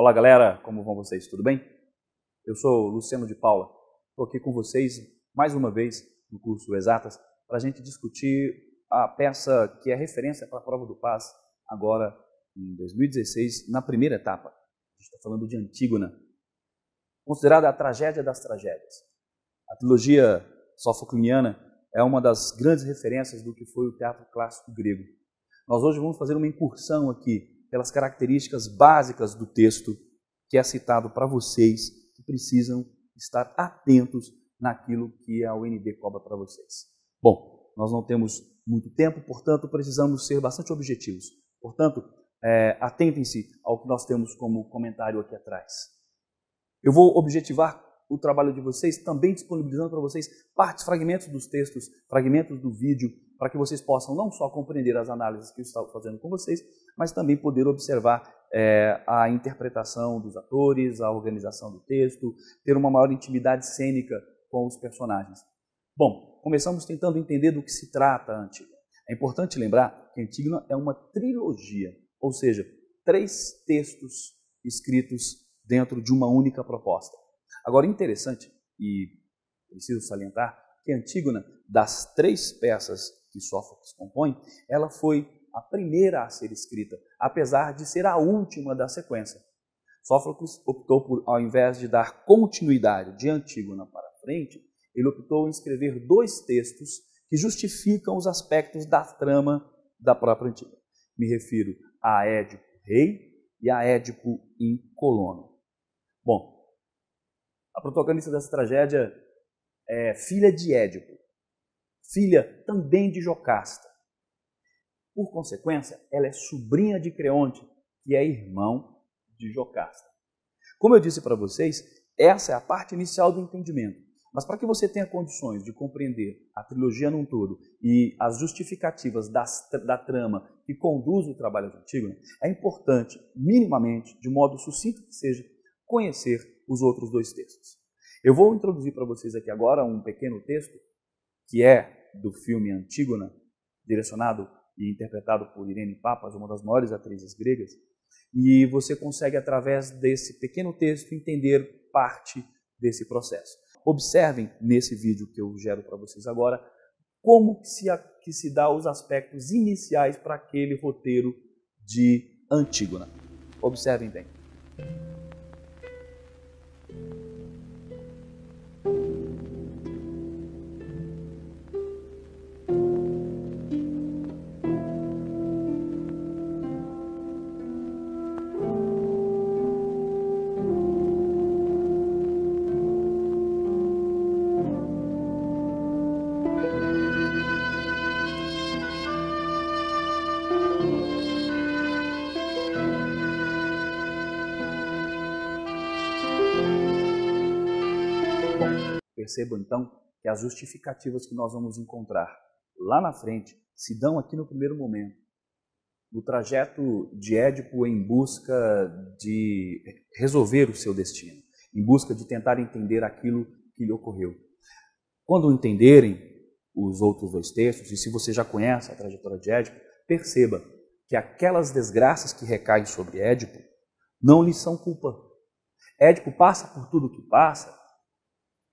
Olá galera, como vão vocês? Tudo bem? Eu sou Luciano de Paula, estou aqui com vocês mais uma vez no curso Exatas para a gente discutir a peça que é referência para a prova do PAS agora em 2016, na primeira etapa. A gente está falando de Antígona, considerada a tragédia das tragédias. A trilogia sofocliniana é uma das grandes referências do que foi o teatro clássico grego. Nós hoje vamos fazer uma incursão aqui pelas características básicas do texto que é citado para vocês que precisam estar atentos naquilo que a UNB cobra para vocês. Bom, nós não temos muito tempo, portanto, precisamos ser bastante objetivos. Portanto, atentem-se ao que nós temos como comentário aqui atrás. Eu vou objetivar o trabalho de vocês, também disponibilizando para vocês partes, fragmentos dos textos, fragmentos do vídeo, para que vocês possam não só compreender as análises que eu estava fazendo com vocês, mas também poder observar a interpretação dos atores, a organização do texto, ter uma maior intimidade cênica com os personagens. Bom, começamos tentando entender do que se trata a Antígona. É importante lembrar que Antígona é uma trilogia, ou seja, 3 textos escritos dentro de uma única proposta. Agora, interessante, e preciso salientar, que Antígona, das 3 peças que Sófocles compõe, ela foi a primeira a ser escrita, apesar de ser a última da sequência. Sófocles optou por, ao invés de dar continuidade de Antígona para frente, ele optou em escrever 2 textos que justificam os aspectos da trama da própria Antígona. Me refiro a Édipo Rei e a Édipo em Colono. Bom, a protagonista dessa tragédia é filha de Édipo, filha também de Jocasta. Por consequência, ela é sobrinha de Creonte, que é irmão de Jocasta. Como eu disse para vocês, essa é a parte inicial do entendimento. Mas para que você tenha condições de compreender a trilogia num todo e as justificativas da trama que conduz o trabalho de Antígona, é importante, minimamente, de modo sucinto que seja, conhecer os outros 2 textos. Eu vou introduzir para vocês aqui agora um pequeno texto que é do filme Antígona, direcionado e interpretado por Irene Papas, uma das maiores atrizes gregas, e você consegue, através desse pequeno texto, entender parte desse processo. Observem nesse vídeo que eu gero para vocês agora como que se dá os aspectos iniciais para aquele roteiro de Antígona. Observem bem. Percebam, então, que as justificativas que nós vamos encontrar lá na frente se dão aqui no primeiro momento, no trajeto de Édipo em busca de resolver o seu destino, em busca de tentar entender aquilo que lhe ocorreu. Quando entenderem os outros 2 textos, e se você já conhece a trajetória de Édipo, perceba que aquelas desgraças que recaem sobre Édipo não lhe são culpa. Édipo passa por tudo o que passa,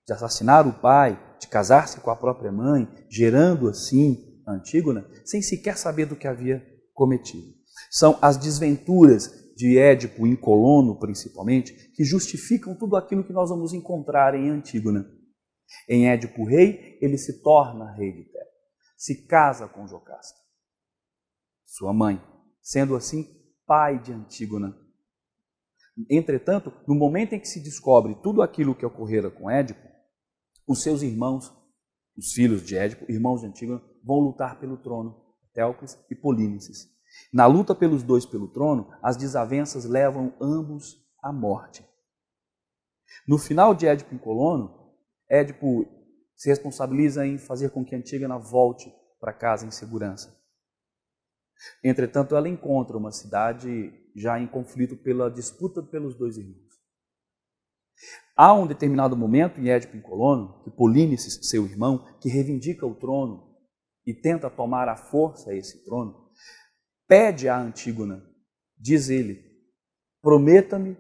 de assassinar o pai, de casar-se com a própria mãe, gerando assim a Antígona, sem sequer saber do que havia cometido. São as desventuras de Édipo em Colono, principalmente, que justificam tudo aquilo que nós vamos encontrar em Antígona. Em Édipo Rei, ele se torna rei de Tebas, se casa com Jocasta, sua mãe, sendo assim pai de Antígona. Entretanto, no momento em que se descobre tudo aquilo que ocorrera com Édipo, os seus irmãos, os filhos de Édipo, irmãos de Antígona, vão lutar pelo trono, Télcris e Polínices. Na luta pelos 2 pelo trono, as desavenças levam ambos à morte. No final de Édipo em Colono, Édipo se responsabiliza em fazer com que Antígona volte para casa em segurança. Entretanto, ela encontra uma cidade já em conflito pela disputa pelos 2 irmãos. Há um determinado momento em Édipo em Colono, que Polínices, seu irmão, que reivindica o trono e tenta tomar à força esse trono, pede a Antígona, diz ele, prometa-me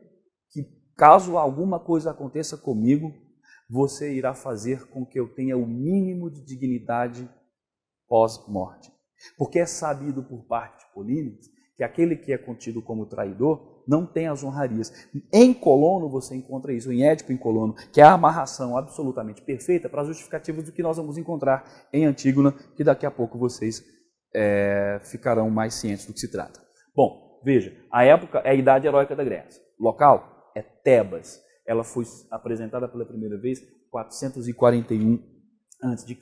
que caso alguma coisa aconteça comigo, você irá fazer com que eu tenha o mínimo de dignidade pós-morte. Porque é sabido por parte de Polínios que aquele que é contido como traidor não tem as honrarias. Em Colono você encontra isso, em Édipo em Colono, que é a amarração absolutamente perfeita para as justificativas do que nós vamos encontrar em Antígona, que daqui a pouco vocês ficarão mais cientes do que se trata. Bom, veja, a época é a idade heróica da Grécia. O local é Tebas. Ela foi apresentada pela primeira vez em 441 a.C.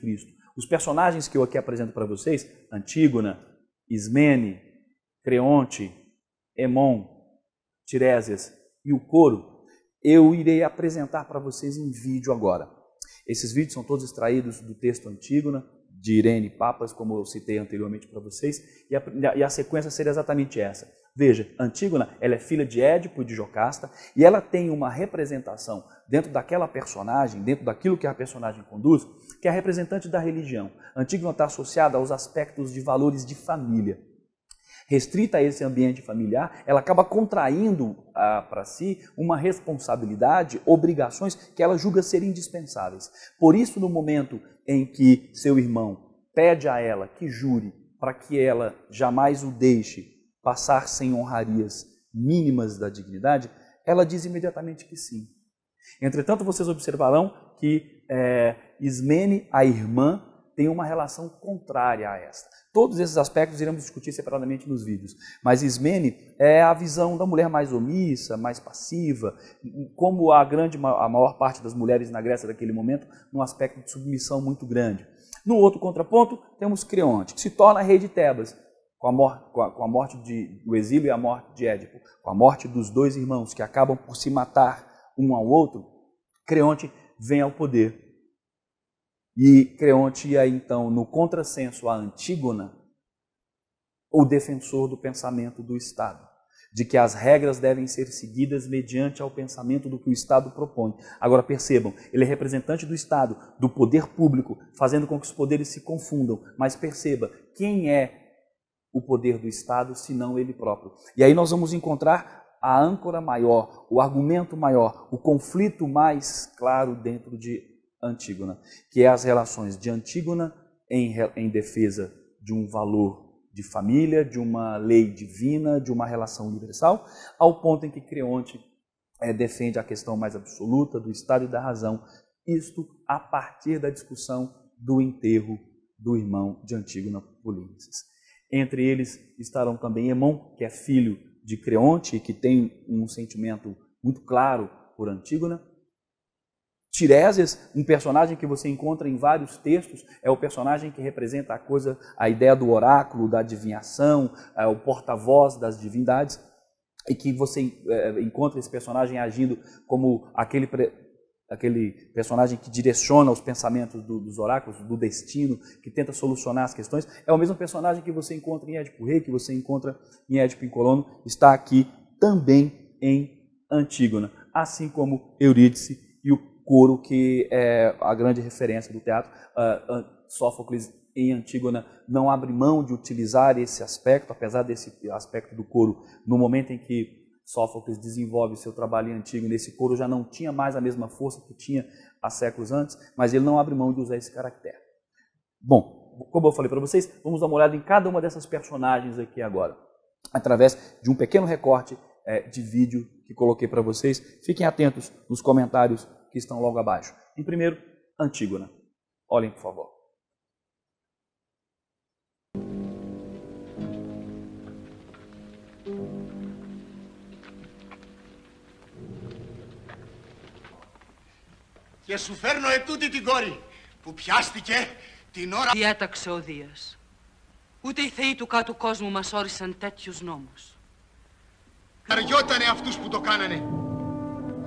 Os personagens que eu aqui apresento para vocês, Antígona, Ismene, Creonte, Hemon, Tirésias e o coro, eu irei apresentar para vocês em vídeo agora. Esses vídeos são todos extraídos do texto Antígona, de Irene Papas, como eu citei anteriormente para vocês, e a sequência seria exatamente essa. Veja, Antígona, ela é filha de Édipo e de Jocasta, e ela tem uma representação dentro daquela personagem, dentro daquilo que a personagem conduz, que é a representante da religião. Antígona está associada aos aspectos de valores de família. Restrita a esse ambiente familiar, ela acaba contraindo para si uma responsabilidade, obrigações que ela julga serem indispensáveis. Por isso, no momento em que seu irmão pede a ela que jure para que ela jamais o deixe passar sem honrarias mínimas da dignidade, ela diz imediatamente que sim. Entretanto, vocês observarão que Ismene, a irmã, tem uma relação contrária a esta. Todos esses aspectos iremos discutir separadamente nos vídeos. Mas Ismene é a visão da mulher mais omissa, mais passiva, como a maior parte das mulheres na Grécia daquele momento, num aspecto de submissão muito grande. No outro contraponto, temos Creonte, que se torna rei de Tebas, com a morte do exílio e a morte de Édipo, com a morte dos dois irmãos que acabam por se matar um ao outro. Creonte vem ao poder. E Creonte é, então, no contrassenso a Antígona, o defensor do pensamento do Estado, de que as regras devem ser seguidas mediante ao pensamento do que o Estado propõe. Agora percebam, ele é representante do Estado, do poder público, fazendo com que os poderes se confundam, mas perceba, quem é o poder do Estado, senão ele próprio? E aí nós vamos encontrar a âncora maior, o argumento maior, o conflito mais claro dentro de Antígona, que é as relações de Antígona em defesa de um valor de família, de uma lei divina, de uma relação universal, ao ponto em que Creonte defende a questão mais absoluta do Estado e da razão, isto a partir da discussão do enterro do irmão de Antígona, Polínices. Entre eles estarão também Hemon, que é filho de Creonte e que tem um sentimento muito claro por Antígona. Tirésias, um personagem que você encontra em vários textos, é o personagem que representa a ideia do oráculo, da adivinhação, o porta-voz das divindades, e que você encontra esse personagem agindo como aquele personagem que direciona os pensamentos dos oráculos, do destino, que tenta solucionar as questões. É o mesmo personagem que você encontra em Édipo Rei, que você encontra em Édipo em Colono, está aqui também em Antígona, assim como Eurídice e o coro, que é a grande referência do teatro. Sófocles, em Antígona, não abre mão de utilizar esse aspecto, apesar desse aspecto do coro, no momento em que Sófocles desenvolve seu trabalho em Antígona, esse coro já não tinha mais a mesma força que tinha há séculos antes, mas ele não abre mão de usar esse caractere. Bom, como eu falei para vocês, vamos dar uma olhada em cada uma dessas personagens aqui agora, através de um pequeno recorte de vídeo que coloquei para vocês. Fiquem atentos nos comentários que estão logo abaixo. Em primeiro, Antígona. Olhem, por favor. Και σου φέρνω ετούτη την κόρη που πιάστηκε την ώρα... Διέταξε ο Δίας. Ούτε οι θεοί του κάτω κόσμου μας όρισαν τέτοιους νόμους. Καριότανε αυτούς που το κάνανε.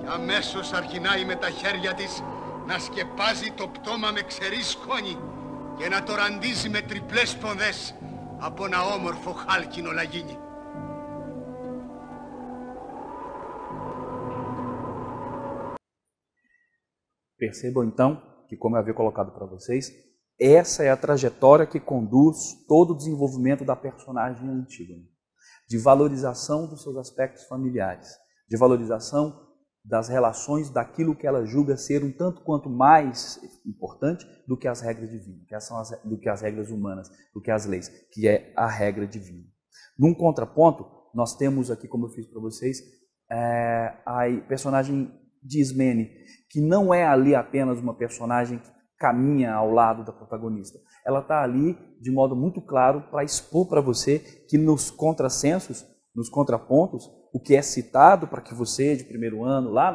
Και αμέσως αρχινάει με τα χέρια της να σκεπάζει το πτώμα με ξερή σκόνη και να το ραντίζει με τριπλές σπονδές από ένα όμορφο χάλκινο λαγίνι. Percebam então que, como eu havia colocado para vocês, essa é a trajetória que conduz todo o desenvolvimento da personagem Antígona, de valorização dos seus aspectos familiares, de valorização das relações daquilo que ela julga ser um tanto quanto mais importante do que as regras divinas, do que as regras humanas, do que as leis, que é a regra divina. Num contraponto, nós temos aqui, como eu fiz para vocês, a personagem de Ismene, que não é ali apenas uma personagem que caminha ao lado da protagonista. Ela está ali de modo muito claro para expor para você que nos contrassensos, nos contrapontos, o que é citado para que você, de primeiro ano, lá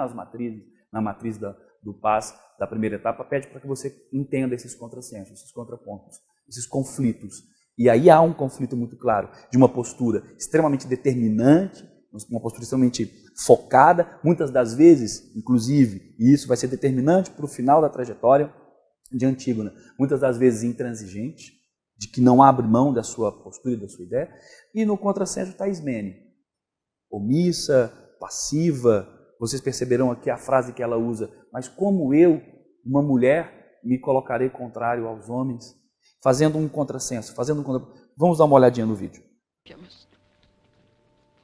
na matriz do PAS, da primeira etapa, pede para que você entenda esses contrassensos, esses contrapontos, esses conflitos. E aí há um conflito muito claro, de uma postura extremamente determinante, uma postura extremamente focada, muitas das vezes, inclusive, e isso vai ser determinante para o final da trajetória de Antígona, muitas das vezes intransigente, de que não abre mão da sua postura e da sua ideia, e no contrassenso está Ismene, omissa, passiva. Vocês perceberão aqui a frase que ela usa: mas como eu, uma mulher, me colocarei contrário aos homens? Fazendo um contrassenso, Vamos dar uma olhadinha no vídeo.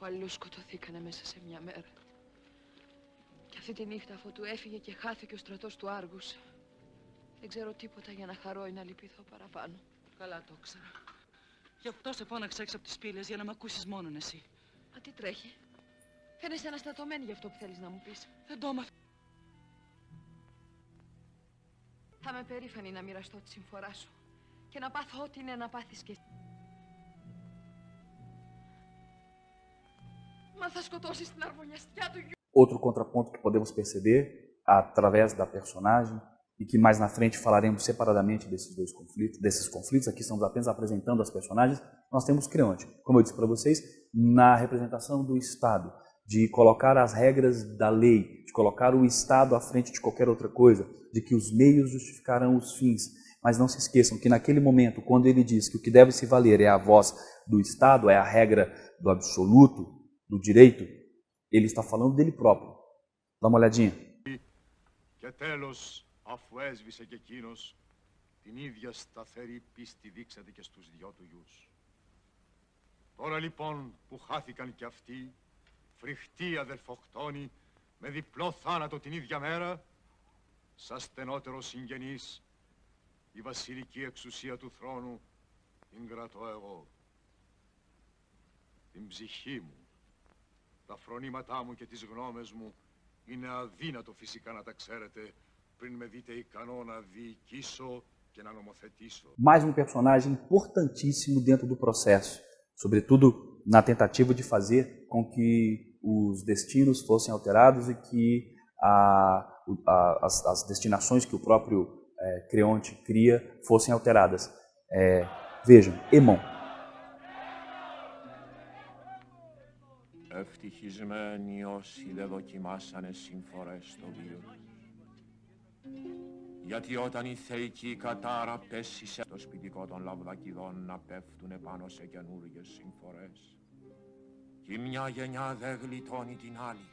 που αλλιώς σκοτωθήκανε μέσα σε μια μέρα. Και αυτή τη νύχτα, αφού του έφυγε και χάθηκε ο στρατός του Άργους, δεν ξέρω τίποτα για να χαρώ ή να λυπηθώ παραπάνω. Καλά το ήξερα. Γι' αυτό σε φώναξα έξω από τις πύλες, για να μ' ακούσεις μόνον εσύ. Μα τι τρέχει. Φαίνεσαι αναστατωμένη για αυτό που θέλεις να μου πεις. Δεν το έμαθα. Θα είμαι περήφανη να μοιραστώ τη συμφορά σου και να πάθω ό,τι είναι να πάθεις και εσύ. Μα θα σκοτώσεις την αρμονιαστιά του γιου. Outro contraponto que podemos perceber através da personagem, e que mais na frente falaremos separadamente desses conflitos, aqui estamos apenas apresentando as personagens, nós temos Creonte, como eu disse para vocês, na representação do Estado, de colocar as regras da lei, de colocar o Estado à frente de qualquer outra coisa, de que os meios justificarão os fins. Mas não se esqueçam que naquele momento, quando ele diz que o que deve se valer é a voz do Estado, é a regra do absoluto, do direito, ele está falando dele próprio. Dá uma olhadinha. Και τέλος, αφού έσβησε και εκείνος, την ίδια σταθερή πίστη δείξατε και στους δυο του γιους. Τώρα λοιπόν που χάθηκαν κι αυτοί, φρικτοί αδελφοκτόνοι, με διπλό θάνατο την ίδια μέρα, σαν στενότερο συγγενής, η βασιλική εξουσία του θρόνου την κρατώ εγώ. Την ψυχή μου, τα φρονήματά μου και τις γνώμες μου είναι αδύνατο φυσικά να τα ξέρετε πριν με δείτε ικανό να διοικήσω και να νομοθετήσω. Mais um personagem importantíssimo dentro do processo, sobretudo na tentativa de fazer com que os destinos fossem alterados e que as destinações que o próprio Creonte cria fossem alteradas. Vejam, Aimon. Ευτυχισμένοι όσοι δεν δοκιμάσανε συμφορές στο βίο. Γιατί όταν η θεϊκή κατάρα πέσει σε το σπιτικό των Λαυδακηδών να πέφτουνε πάνω σε καινούργιες συμφορές. Και μια γενιά δεν γλιτώνει την άλλη.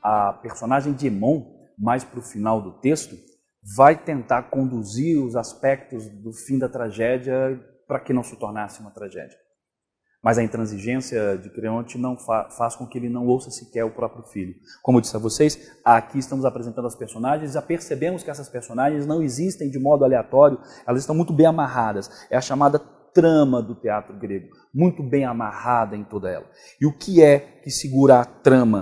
A personagem de Aimon, mais para o final do texto, vai tentar conduzir os aspectos do fim da tragédia para que não se tornasse uma tragédia. Mas a intransigência de Creonte não faz com que ele não ouça sequer o próprio filho. Como eu disse a vocês, aqui estamos apresentando as personagens, já percebemos que essas personagens não existem de modo aleatório, elas estão muito bem amarradas. É a chamada trama do teatro grego, muito bem amarrada em toda ela. E o que é que segura a trama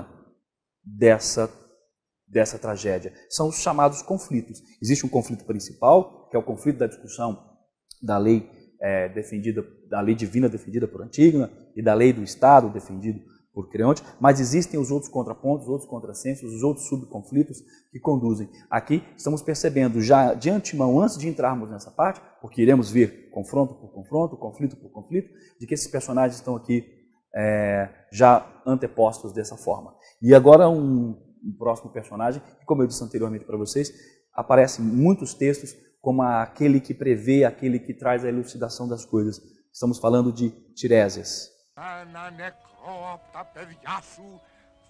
dessa tragédia? São os chamados conflitos. Existe um conflito principal, que é o conflito da discussão da lei da lei divina defendida por Antígona e da lei do Estado defendido por Creonte, mas existem os outros contrapontos, os outros contrassensos, os outros subconflitos que conduzem. Aqui estamos percebendo já de antemão, antes de entrarmos nessa parte, porque iremos ver confronto por confronto, conflito por conflito, de que esses personagens estão aqui já antepostos dessa forma. E agora um próximo personagem, que como eu disse anteriormente para vocês, aparece em muitos textos como aquele que prevê, aquele que traz a elucidação das coisas. Estamos falando de Tiresias. Ένα νεκρό από τα παιδιά σου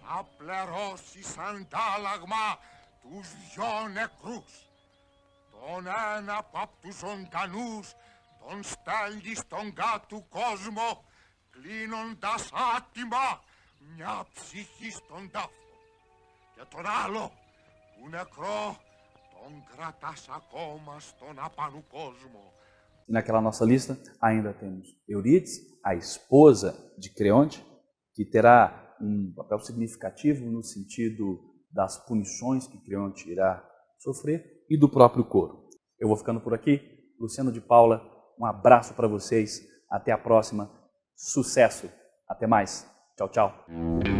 θα πληρώσεις αντάλλαγμα τους δυο νεκρούς. Τον ένα από τους ζωντανούς τον στέλνει στον κάτω κόσμο, κλείνοντας άτιμα μια ψυχή στον τάφο. Και τον άλλο που νεκρό τον κρατάς ακόμα στον απανού κόσμο. E naquela nossa lista ainda temos Eurídice, a esposa de Creonte, que terá um papel significativo no sentido das punições que Creonte irá sofrer e do próprio coro. Eu vou ficando por aqui. Luciano de Paula, um abraço para vocês. Até a próxima. Sucesso. Até mais. Tchau, tchau.